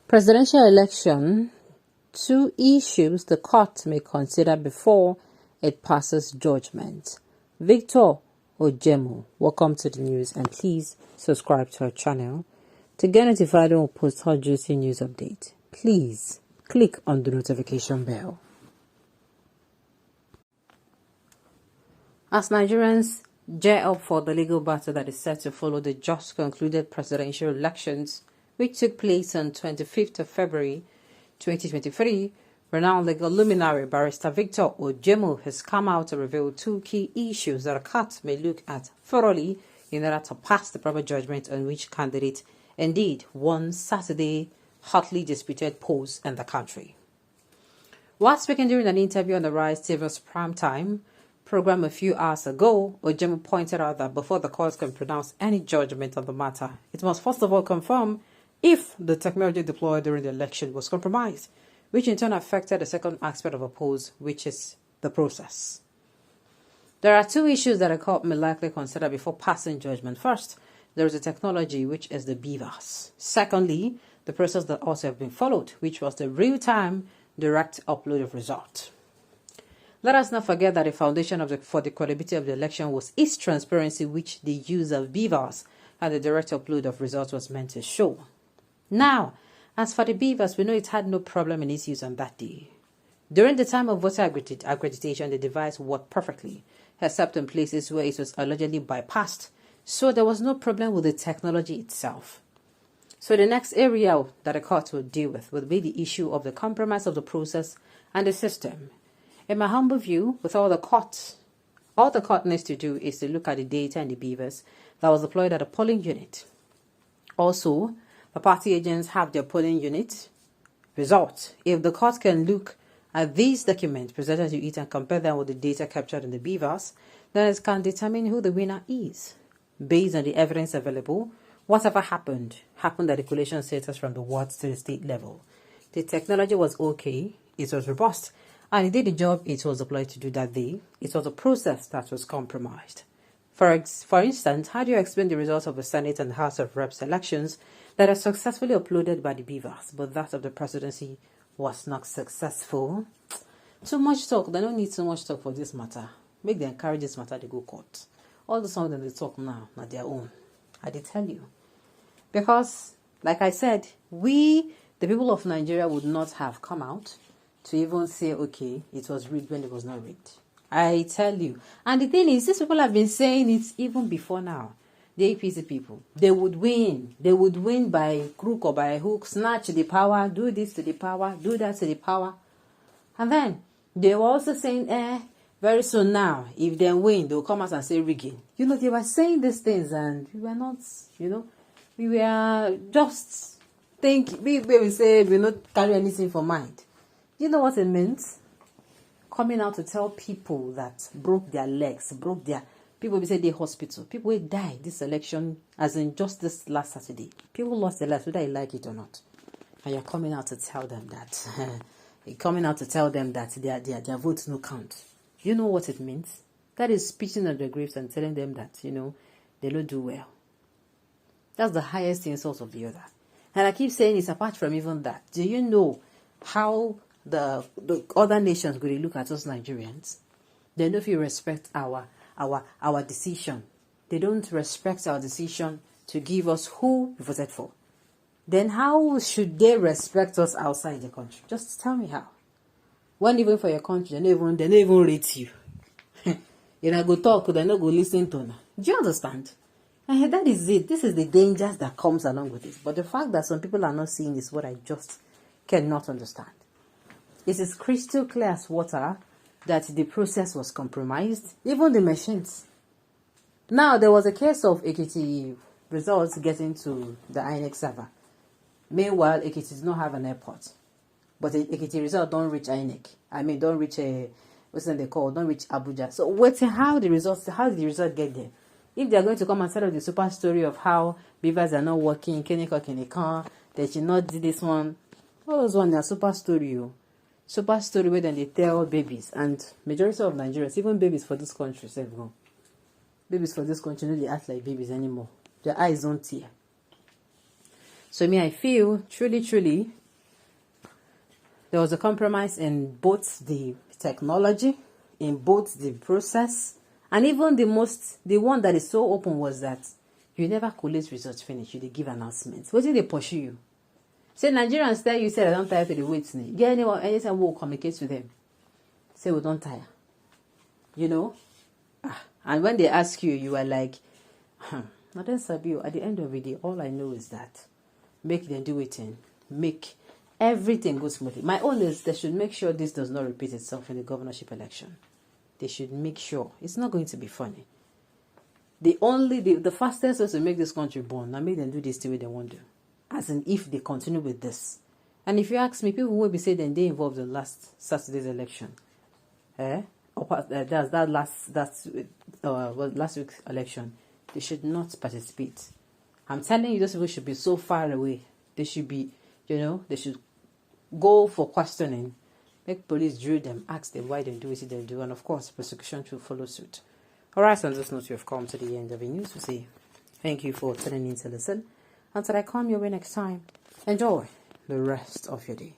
Presidential election, two issues the court may consider before it passes judgment. Victor Ojemo, welcome to the news, and please subscribe to our channel to get notified when we post our juicy news update. Please click on the notification bell. As Nigerians gear up for the legal battle that is set to follow the just concluded presidential elections, which took place on 25th of February 2023, renowned legal luminary barrister Victor Ojemo has come out to reveal two key issues that a court may look at thoroughly in order to pass the proper judgment on which candidate indeed won Saturday hotly disputed polls in the country. While speaking during an interview on the Rise TV's Primetime program a few hours ago, Ojemo pointed out that before the court can pronounce any judgment on the matter, it must first of all confirm if the technology deployed during the election was compromised, which in turn affected the second aspect of a polls, which is the process. There are two issues that a court may likely consider before passing judgment. First, there is the technology, which is the BVAS. Secondly, the process that also have been followed, which was the real-time direct upload of results. Let us not forget that the foundation for the credibility of the election was its transparency, which the use of BVAS and the direct upload of results was meant to show. Now, as for the BVAS, we know it had no problem in its use on that day. During the time of voter accreditation, the device worked perfectly, except in places where it was allegedly bypassed, so there was no problem with the technology itself. So the next area that the court will deal with will be the issue of the compromise of the process and the system. In my humble view, with all the court needs to do is to look at the data and the BVAS that was deployed at a polling unit. Also, the party agents have their polling unit results. If the court can look at these documents presented to it and compare them with the data captured in the BVAS, then it can determine who the winner is. Based on the evidence available, whatever happened at the collation status from the wards to the state level. The technology was okay, it was robust, and it did the job it was deployed to do that day. It was a process that was compromised. For instance, how do you explain the results of the Senate and House of Reps elections that are successfully uploaded by the BVAS, but that of the presidency was not successful? Too much talk. They don't need too much talk for this matter. Make them carry this matter to go court. All the songs that they talk now are their own. I did tell you. Because, like I said, we, the people of Nigeria, would not have come out to even say, okay, it was rigged when it was not rigged. I tell you. And the thing is, these people have been saying it even before now. The APC people, they would win. They would win by crook or by hook, snatch the power, do this to the power, do that to the power. And then they were also saying, very soon now, if they win, they'll come out and say rigging. You know, they were saying these things and we were not, we were just we say we not carry anything for mind. You know what it means? Coming out to tell people that broke their legs, people will say they hospital. People will die this election, as in just this last Saturday. People lost their lives, whether you like it or not. And you're coming out to tell them that. Their votes no count. You know what it means? That is spitting on their graves and telling them that, they don't do well. That's the highest insult of the other. And I keep saying it's apart from even that. Do you know how the other nations going to look at us Nigerians? They know if you respect our decision. They don't respect our decision to give us who we voted for. Then how should they respect us outside the country? Just tell me how. When even for your country, they don't even rate you. Go talk, they not go listen to. Do you understand? And that is it. This is the dangers that comes along with it. But the fact that some people are not seeing is what I just cannot understand. It is crystal clear as water that the process was compromised, even the machines. Now, there was a case of Ekiti results getting to the INEC server. Meanwhile, Ekiti does not have an airport. But the Ekiti result don't reach INEC. Don't reach don't reach Abuja. So waiting how did the result get there? If they are going to come and tell us the super story of how beavers are not working, they should not do this one. All those ones are super story. Super story where then they tell babies, and majority of Nigerians, even babies for this country, say no. Babies for this country, no, they act like babies anymore. Their eyes don't tear. So me, I feel truly, there was a compromise in both the technology, in both the process, and even the one that is so open was that you never collate results finish, you dey give announcements. What did they pursue you? Say Nigerians tell you, say I don't tire to the wait. Get anyone, anytime we'll communicate with them. Say we don't tire. You know? And when they ask you, you are like, nothing sabi. At the end of the day, all I know is that make them do it in. Make everything go smoothly. My own is they should make sure this does not repeat itself in the governorship election. They should make sure. It's not going to be funny. The fastest way to make this country born, and make them do this the way they want to. As in, if they continue with this. And if you ask me, people will be saying that they involved in last Saturday's election. Last week's election. They should not participate. I'm telling you, those people should be so far away. They should be, they should go for questioning. Make police drill them, ask them why they do it they do, and of course, prosecution should follow suit. Alright, on this note, you have come to the end of the news. We say thank you for tuning in to listen. Until I come your way next time, enjoy the rest of your day.